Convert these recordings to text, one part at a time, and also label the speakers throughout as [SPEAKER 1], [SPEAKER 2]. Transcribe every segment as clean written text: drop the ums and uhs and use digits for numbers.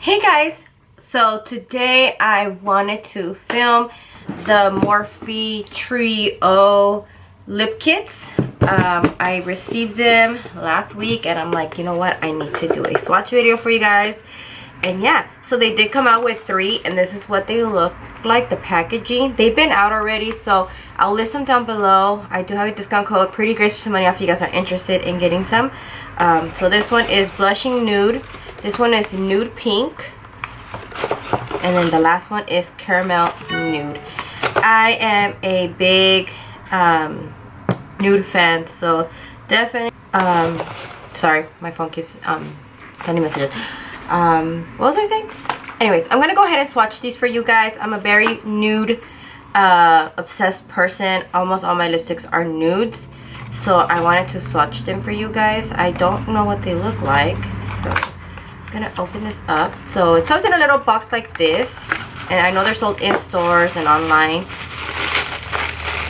[SPEAKER 1] Hey guys, so today I wanted to film the Morphe Trio lip kits. I received them last week and I'm like, you know what, I need to do a swatch video for you guys. And yeah, so they did come out with 3 and this is what they look like, the packaging. They've been out already, so I'll list them down below. I do have a discount code, pretty great for some money off if you guys are interested in getting some. So this one is Blushing Nude. This one is Nude Pink. And then the last one is Caramel Nude. I am a big nude fan, so definitely sorry, my phone keeps sending messages. What was I saying? Anyways, I'm gonna go ahead and swatch these for you guys. I'm a very nude obsessed person. Almost all my lipsticks are nudes, so I wanted to swatch them for you guys. I don't know what they look like, so I'm gonna open this up. So it comes in a little box like this, and I know they're sold in stores and online.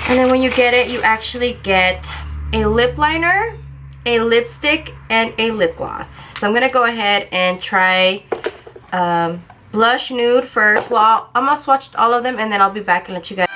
[SPEAKER 1] And then when you get it, you actually get a lip liner, a lipstick, and a lip gloss. So I'm gonna go ahead and try Blush Nude first. Well, I'm gonna swatch all of them and then I'll be back and let you guys.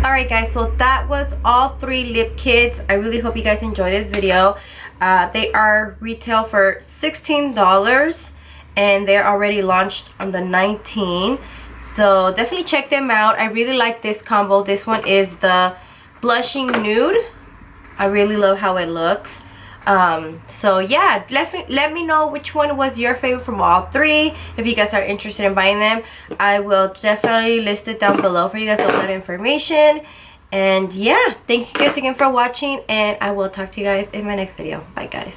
[SPEAKER 1] Alright guys, so that was all 3 lip kits. I really hope you guys enjoy this video. They are retail for $16 and they're already launched on the 19th. So definitely check them out. I really like this combo. This one is the Blushing Nude. I really love how it looks. So yeah, let me know which one was your favorite from all 3. If you guys are interested in buying them, I will definitely list it down below for you guys, all that information. And yeah, thank you guys again for watching, and I will talk to you guys in my next video. Bye guys.